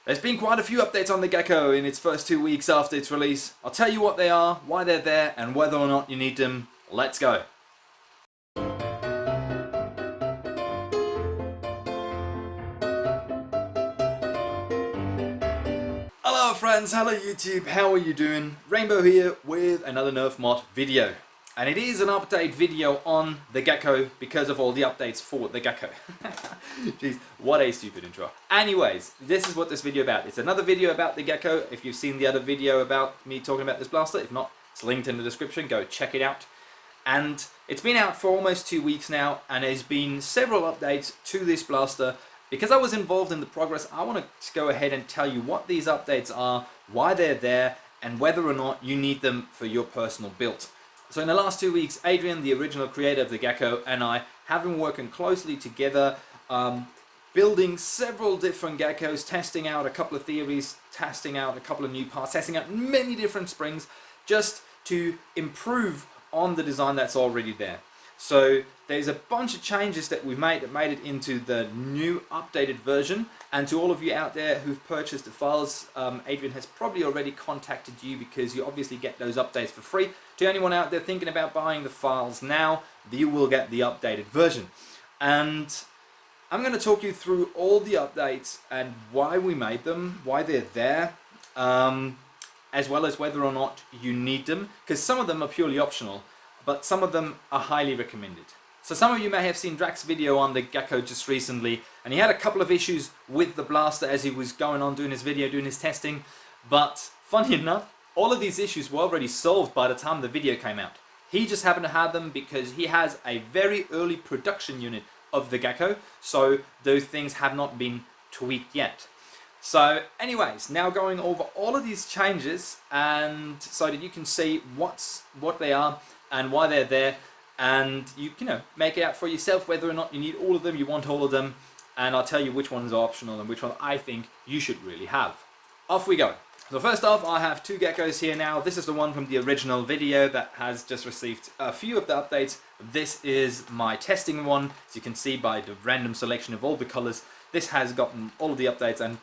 There's been quite a few updates on the Gecko in its first 2 weeks after its release. I'll tell you what they are, why they're there, and whether or not you need them. Let's go. Hello friends, hello YouTube, how are you doing? Rainbow here with another Nerf mod video. And it is an update video on the Gecko because of all the updates for the Gecko. Jeez, what a stupid intro. Anyways, this is what this video about. It's another video about the Gecko. If you've seen the other video about me talking about this blaster, if not, it's linked in the description, go check it out. And it's been out for almost 2 weeks now, and there's been several updates to this blaster. Because I was involved in the progress, I want to go ahead and tell you what these updates are, why they're there, and whether or not you need them for your personal build. So in the last 2 weeks, Ehdrien, the original creator of the Gecko, and I have been working closely together, building several different Geckos, testing out a couple of theories, testing out a couple of new parts, testing out many different springs, just to improve on the design that's already there. So there's a bunch of changes that we've made that made it into the new updated version. And to all of you out there who've purchased the files, Ehdrien has probably already contacted you because you obviously get those updates for free. To anyone out there thinking about buying the files now, you will get the updated version. And I'm going to talk you through all the updates and why we made them, why they're there, as well as whether or not you need them, because some of them are purely optional, but some of them are highly recommended. So some of you may have seen Drax's video on the Gecko just recently, and he had a couple of issues with the blaster as he was going on doing his video, doing his testing, but funny enough, all of these issues were already solved by the time the video came out. He just happened to have them because he has a very early production unit of the Gecko, so those things have not been tweaked yet. So anyways, now going over all of these changes, and so that you can see what they are and why they're there, and you know, make it out for yourself whether or not you need all of them, you want all of them, and I'll tell you which ones are optional and which one I think you should really have. Off we go. So first off, I have two Geckos here now. This is the one from the original video that has just received a few of the updates. This is my testing one, as you can see by the random selection of all the colors. This has gotten all of the updates, and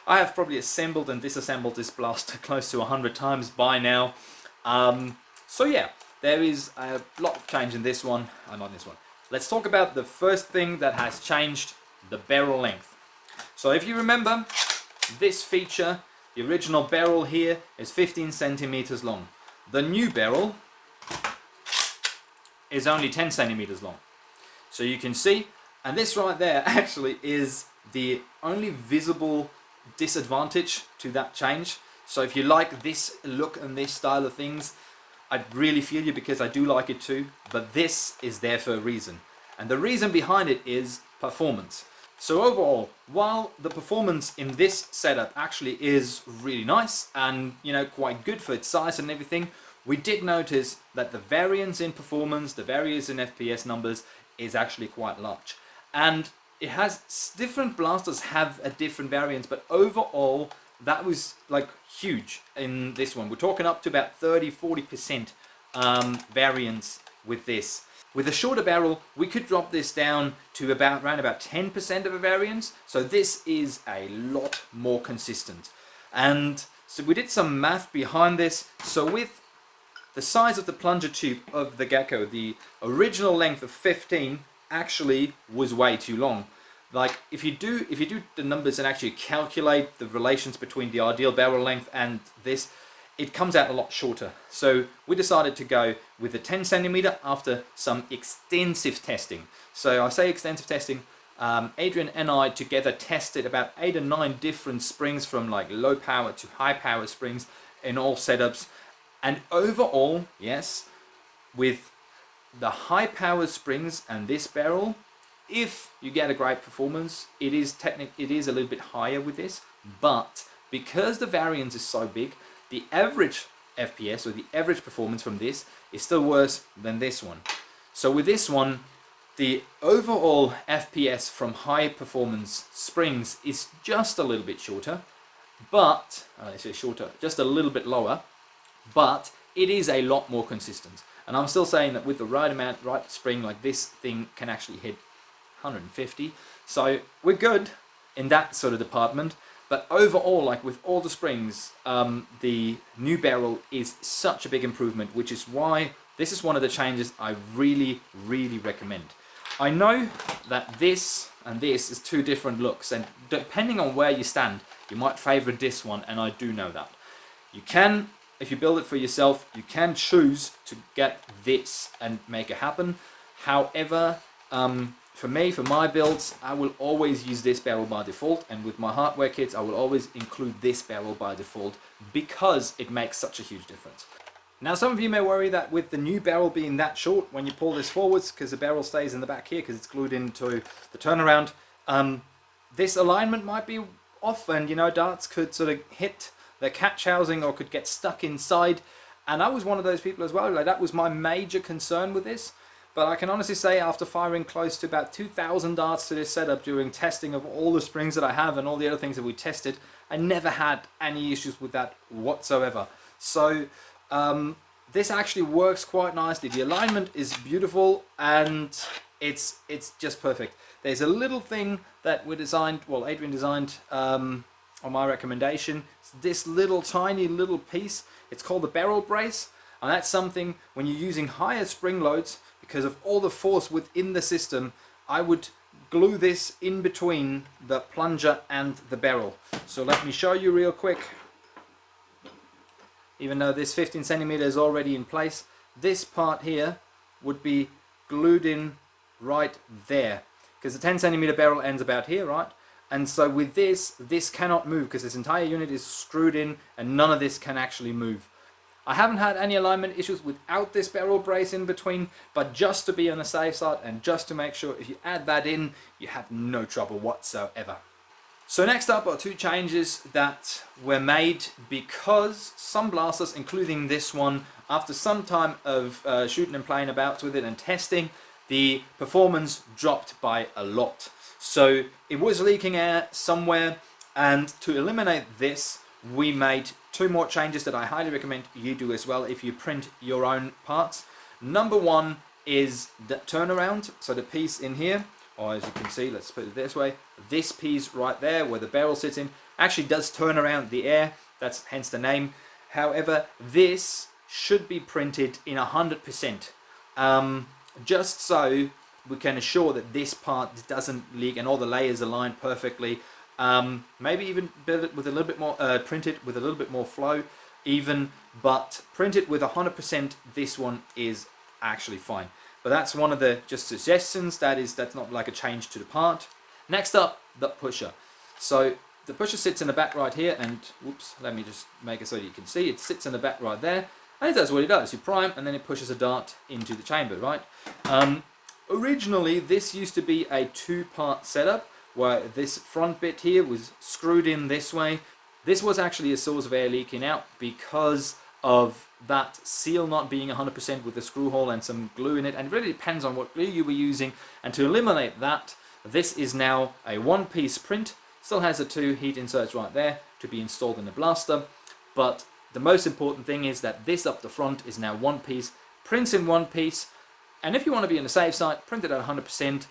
I have probably assembled and disassembled this blaster close to 100 times by now. So yeah, there is a lot of change in this one, and on this one. Let's talk about the first thing that has changed, the barrel length. So if you remember, this feature, the original barrel here is 15 centimeters long. The new barrel is only 10 centimeters long. So you can see, and this right there actually is the only visible disadvantage to that change. So if you like this look and this style of things, I really feel you because I do like it too, but this is there for a reason. And the reason behind it is performance. So overall, while the performance in this setup actually is really nice and, you know, quite good for its size and everything, we did notice that the variance in performance, the variance in FPS numbers is actually quite large. And it has, different blasters have a different variance, but overall, that was like huge in this one. We're talking up to about 30–40% variance with this. With a shorter barrel, we could drop this down to around about 10% of a variance. So this is a lot more consistent. And so we did some math behind this. So with the size of the plunger tube of the Gecko, the original length of 15 actually was way too long. Like if you do the numbers and actually calculate the relations between the ideal barrel length and this, it comes out a lot shorter. So we decided to go with the 10 centimeter after some extensive testing. So I say extensive testing, Ehdrien and I together tested about 8 or 9 different springs, from like low power to high power springs in all setups. And overall, yes, with the high power springs and this barrel, if you get a great performance, it is a little bit higher with this, but because the variance is so big, the average FPS or the average performance from this is still worse than this one. So with this one, the overall FPS from high performance springs is just a little bit shorter, but just a little bit lower, but it is a lot more consistent. And I'm still saying that with the right spring, like this thing can actually hit 150. So we're good in that sort of department. But overall, like with all the springs, the new barrel is such a big improvement, which is why this is one of the changes I really, really recommend. I know that this and this is two different looks, and depending on where you stand, you might favor this one, and I do know that. You can, if you build it for yourself, you can choose to get this and make it happen. However, for me, for my builds, I will always use this barrel by default, and with my hardware kits, I will always include this barrel by default because it makes such a huge difference. Now, some of you may worry that with the new barrel being that short, when you pull this forwards, because the barrel stays in the back here because it's glued into the turnaround, this alignment might be off, and you know, darts could sort of hit the catch housing or could get stuck inside. And I was one of those people as well. Like, that was my major concern with this. But I can honestly say, after firing close to about 2,000 darts to this setup during testing of all the springs that I have and all the other things that we tested, I never had any issues with that whatsoever. So this actually works quite nicely. The alignment is beautiful, and it's just perfect. There's a little thing that we designed, well, Ehdrien designed on my recommendation. It's this little tiny little piece. It's called the barrel brace, and that's something when you're using higher spring loads, because of all the force within the system, I would glue this in between the plunger and the barrel. So let me show you real quick. Even though this 15 centimeter is already in place, this part here would be glued in right there, because the 10 centimeter barrel ends about here, right? And so with this cannot move because this entire unit is screwed in, and none of this can actually move. I haven't had any alignment issues without this barrel brace in between, but just to be on the safe side and just to make sure if you add that in, you have no trouble whatsoever. So next up are two changes that were made because some blasters, including this one, after some time of shooting and playing about with it and testing, the performance dropped by a lot. So it was leaking air somewhere, and to eliminate this, we made two more changes that I highly recommend you do as well if you print your own parts. Number one is the turnaround, so the piece in here, or as you can see, let's put it this way, this piece right there where the barrel sits in actually does turn around the air, that's hence the name. However, this should be printed in 100%, just so we can assure that this part doesn't leak and all the layers align perfectly. Maybe even build it with a little bit more, print it with a little bit more flow even, but print it with 100%, this one is actually fine. But that's one of the just suggestions, that's not like a change to the part. Next up, the pusher. So the pusher sits in the back right here, and whoops, let me just make it so you can see, it sits in the back right there, and it does what it does. You prime and then it pushes a dart into the chamber, right? Originally this used to be a two-part setup, where this front bit here was screwed in this way. This was actually a source of air leaking out because of that seal not being 100% with the screw hole and some glue in it, and it really depends on what glue you were using. And to eliminate that, this is now a one-piece print. Still has the two heat inserts right there to be installed in the blaster, but the most important thing is that this up the front is now one piece, prints in one piece, and if you want to be on the safe side, print it at 100%.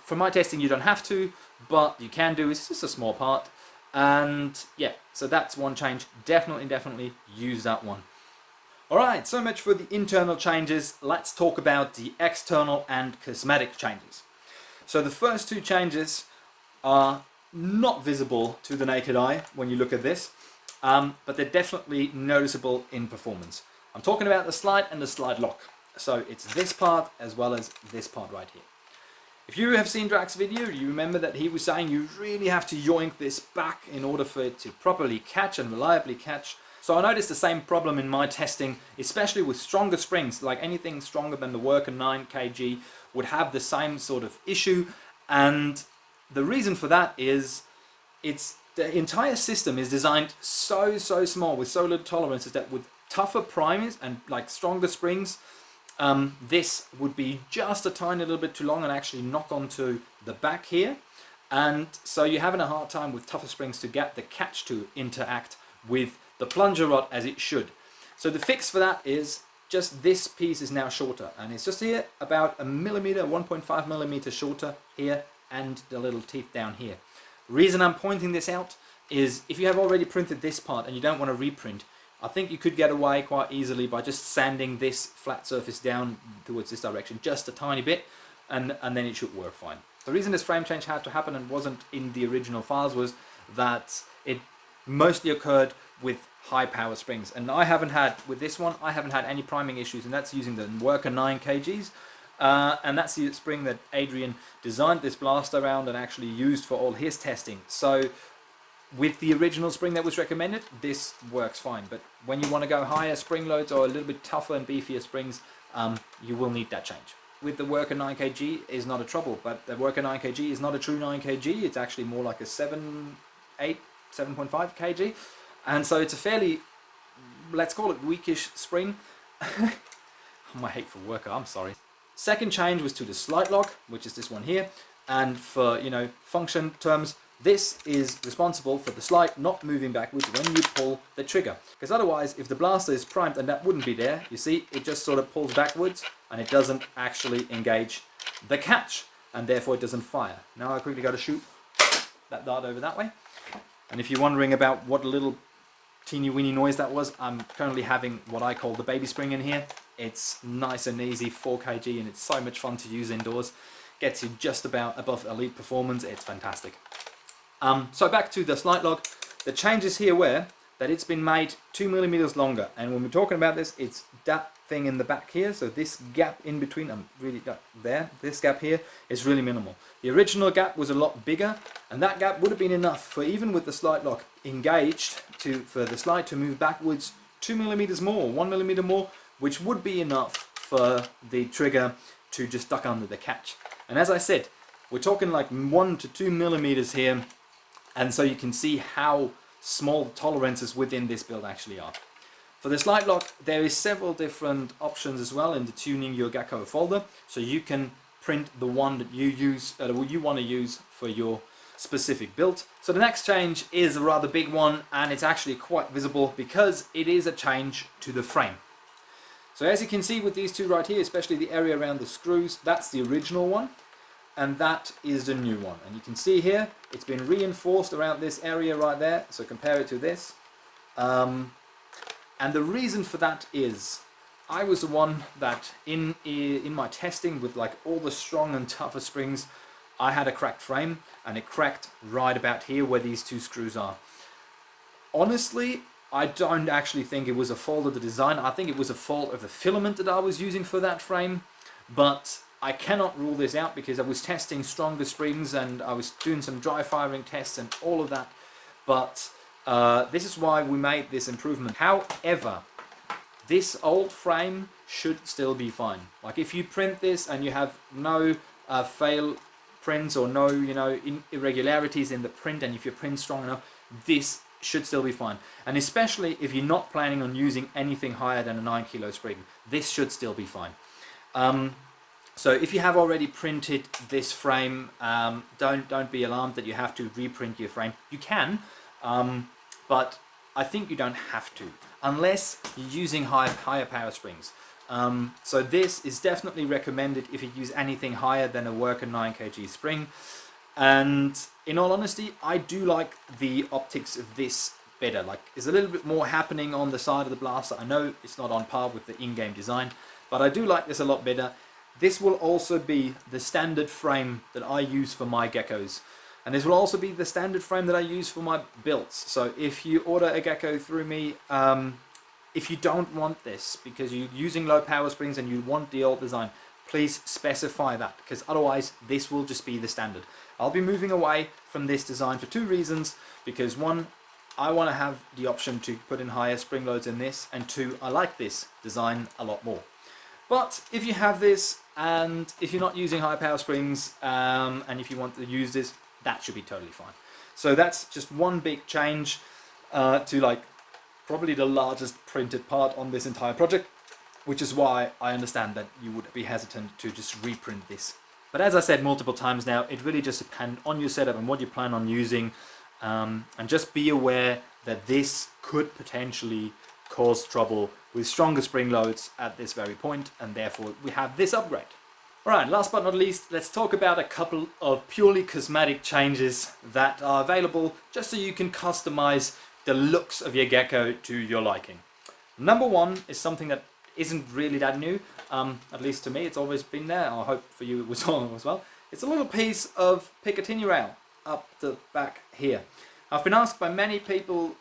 For my testing, you don't have to, but you can do. It's just a small part. And yeah, so that's one change. Definitely use that one. Alright, so much for the internal changes. Let's talk about the external and cosmetic changes. So the first two changes are not visible to the naked eye when you look at this, but they're definitely noticeable in performance. I'm talking about the slide and the slide lock. So it's this part as well as this part right here. If you have seen Drax's video, you remember that he was saying you really have to yoink this back in order for it to properly catch and reliably catch. So I noticed the same problem in my testing, especially with stronger springs, like anything stronger than the Worker 9 kg would have the same sort of issue. And the reason for that is the entire system is designed so small with so little tolerances that with tougher primers and like stronger springs, this would be just a tiny little bit too long and actually knock onto the back here, and so you're having a hard time with tougher springs to get the catch to interact with the plunger rod as it should. So the fix for that is just this piece is now shorter, and it's just here about 1 millimeter, 1.5 millimeter shorter here, and the little teeth down here. Reason I'm pointing this out is if you have already printed this part and you don't want to reprint, I think you could get away quite easily by just sanding this flat surface down towards this direction just a tiny bit, and then it should work fine. The reason this frame change had to happen and wasn't in the original files was that it mostly occurred with high power springs, and I haven't had, with this one, I haven't had any priming issues, and that's using the Worker 9 kgs, and that's the spring that Ehdrien designed this blaster around and actually used for all his testing. So with the original spring that was recommended, this works fine, but when you want to go higher spring loads or a little bit tougher and beefier springs, you will need that change. With the Worker 9kg is not a trouble, but the Worker 9kg is not a true 9kg, it's actually more like a 7.5 kg, and so it's a fairly, let's call it weakish spring. My hateful Worker, I'm sorry. Second change was to the Slidelock, which is this one here, and for, you know, function terms, this is responsible for the slide not moving backwards when you pull the trigger. Because otherwise, if the blaster is primed and that wouldn't be there, you see, it just sort of pulls backwards and it doesn't actually engage the catch, and therefore it doesn't fire. Now I quickly got to shoot that dart over that way. And if you're wondering about what a little teeny weeny noise that was, I'm currently having what I call the baby spring in here. It's nice and easy, 4 kg, and it's so much fun to use indoors. Gets you just about above elite performance. It's fantastic. So back to the Slidelock. The changes here were that it's been made 2mm longer, and when we're talking about this, it's that thing in the back here. So this gap in between, this gap here is really minimal. The original gap was a lot bigger, and that gap would have been enough for, even with the Slidelock engaged, for the slide to move backwards 2mm more, 1mm more, which would be enough for the trigger to just duck under the catch. And as I said, we're talking like 1 to 2mm here, and so you can see how small the tolerances within this build actually are. For the Slidelock, there is several different options as well in the tuning your Gecko folder, so you can print the one that you use, you want to use for your specific build. So the next change is a rather big one, and it's actually quite visible because it is a change to the frame. So as you can see with these two right here, especially the area around the screws, that's the original one, and that is the new one. And you can see here, it's been reinforced around this area right there, so compare it to this. And the reason for that is, I was the one that in my testing with like all the strong and tougher springs, I had a cracked frame, and it cracked right about here where these two screws are. Honestly, I don't actually think it was a fault of the design. I think it was a fault of the filament that I was using for that frame, but I cannot rule this out because I was testing stronger springs and I was doing some dry firing tests and all of that, but this is why we made this improvement. However, this old frame should still be fine. Like if you print this and you have no fail prints or no, you know, irregularities in the print, and if your print's strong enough, this should still be fine. And especially if you're not planning on using anything higher than a 9 kilo spring, this should still be fine. So if you have already printed this frame, don't be alarmed that you have to reprint your frame. You can, but I think you don't have to, unless you're using higher power springs. So this is definitely recommended if you use anything higher than a Worker 9 kg spring. And in all honesty, I do like the optics of this better. Like, there's a little bit more happening on the side of the blaster. I know it's not on par with the in-game design, but I do like this a lot better. This will also be the standard frame that I use for my Geckos. And this will also be the standard frame that I use for my builds. So if you order a Gecko through me, if you don't want this because you're using low power springs and you want the old design, please specify that, because otherwise this will just be the standard. I'll be moving away from this design for two reasons. Because one, I want to have the option to put in higher spring loads in this, and two, I like this design a lot more. But if you have this, and if you're not using high power springs, and if you want to use this, that should be totally fine. So that's just one big change to like probably the largest printed part on this entire project, which is why I understand that you would be hesitant to just reprint this. But as I said multiple times now, it really just depends on your setup and what you plan on using, and just be aware that this could potentially cause trouble with stronger spring loads at this very point, and therefore we have this upgrade. Alright, last but not least, let's talk about a couple of purely cosmetic changes that are available just so you can customize the looks of your gecko to your liking. Number one is something that isn't really that new, at least to me. It's always been there. I hope for you it was on as well. It's a little piece of Picatinny rail up the back here. I've been asked by many people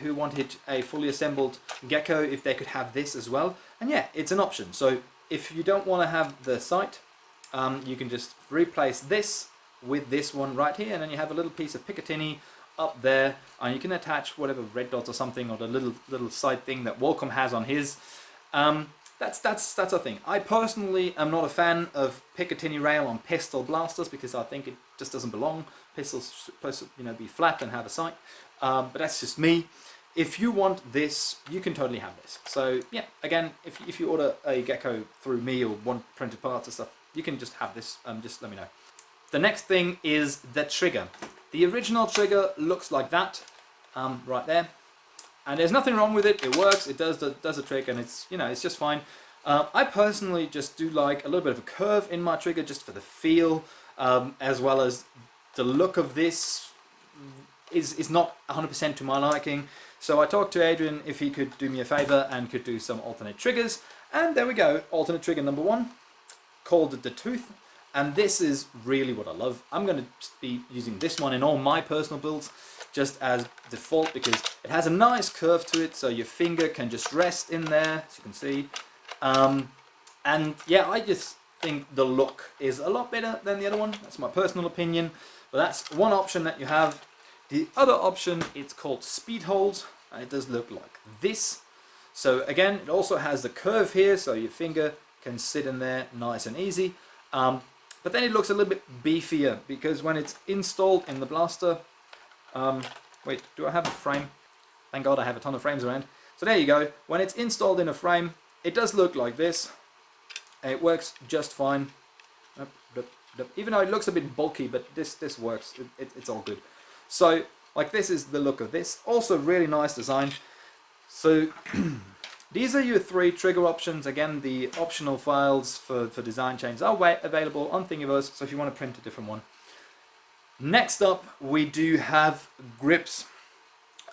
who wanted a fully assembled gecko if they could have this as well, and yeah, it's an option. So if you don't want to have the sight, you can just replace this with this one right here, and then you have a little piece of Picatinny up there, and you can attach whatever red dots or something, or the little side thing that Welcome has on his. That's a thing. I personally am not a fan of Picatinny rail on pistol blasters because I think it just doesn't belong. Pistols supposed to, be flat and have a sight, but that's just me. If you want this, you can totally have this. So yeah, again, if you order a gecko through me or want printed parts or stuff, you can just have this. Just let me know. The next thing is the trigger. The original trigger looks like that, right there, and there's nothing wrong with it. It works. It does the trick, and it's it's just fine. I personally just do like a little bit of a curve in my trigger just for the feel, as well as the look of this is not 100% to my liking. So I talked to Ehdrien if he could do me a favor and could do some alternate triggers, and there we go, alternate trigger number one, called the Tooth, and this is really what I love. I'm going to be using this one in all my personal builds just as default because it has a nice curve to it, so your finger can just rest in there, as you can see. And yeah, I just think the look is a lot better than the other one. That's my personal opinion, but that's one option that you have. The other option, it's called speed holes, and it does look like this. So again, it also has the curve here, so your finger can sit in there nice and easy. But then it looks a little bit beefier because when it's installed in the blaster, wait, do I have a frame? Thank God I have a ton of frames around. So there you go. When it's installed in a frame, it does look like this. It works just fine. Even though it looks a bit bulky, but this works. It's all good. So, like, this is the look of this. Also, really nice design. So, these are your three trigger options. Again, the optional files for design changes are available on Thingiverse, so if you want to print a different one. Next up, we do have grips.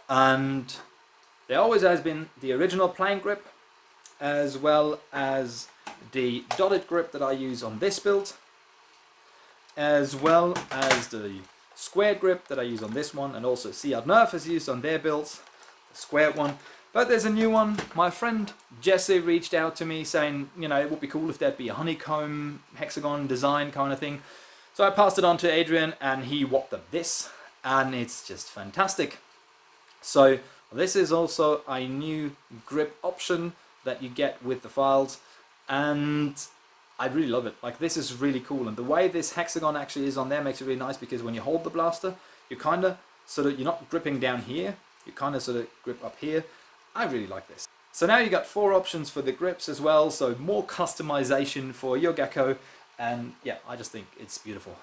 And there always has been the original plain grip, as well as the dotted grip that I use on this build, as well as the square grip that I use on this one, and also Nerf has used on their builds, the square one. But there's a new one. My friend Jesse reached out to me saying, it would be cool if there'd be a honeycomb hexagon design kind of thing. So I passed it on to Ehdrien, and he whopped up this, and it's just fantastic. So this is also a new grip option that you get with the files, and I really love it. Like, this is really cool, and the way this hexagon actually is on there makes it really nice because when you hold the blaster, you kind of you're not gripping down here, you kind of sort of grip up here. I really like this. So now you got 4 options for the grips as well, so more customization for your gecko, and yeah, I just think it's beautiful.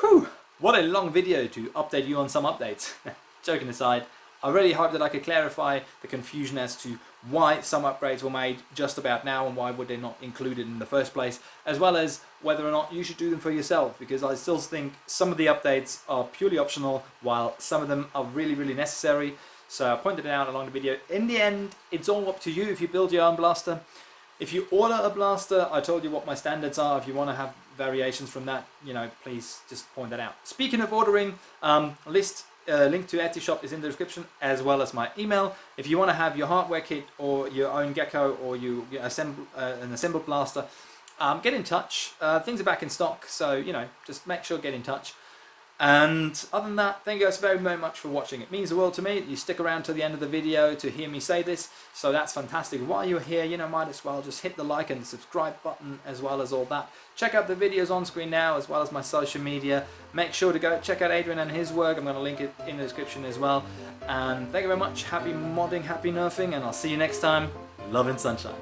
Whew, what a long video to update you on some updates. Joking aside, I really hope that I could clarify the confusion as to why some upgrades were made just about now and why were they not included in the first place, as well as whether or not you should do them for yourself, because I still think some of the updates are purely optional while some of them are really, really necessary. So I pointed it out along the video. In the end, it's all up to you if you build your own blaster. If you order a blaster, I told you what my standards are. If you want to have variations from that, please just point that out. Speaking of ordering, link to Etsy shop is in the description, as well as my email. If you want to have your hardware kit or your own gecko, or you assemble an assembled blaster, get in touch. Things are back in stock, so just make sure to get in touch. And other than that, thank you guys very, very much for watching. It means the world to me that you stick around to the end of the video to hear me say this, so that's fantastic. While you're here, might as well just hit the like and subscribe button, as well as all that. Check out the videos on screen now, as well as my social media. Make sure to go check out Ehdrien and his work. I'm going to link it in the description as well. And thank you very much. Happy modding, happy nerfing, and I'll see you next time. Love and sunshine.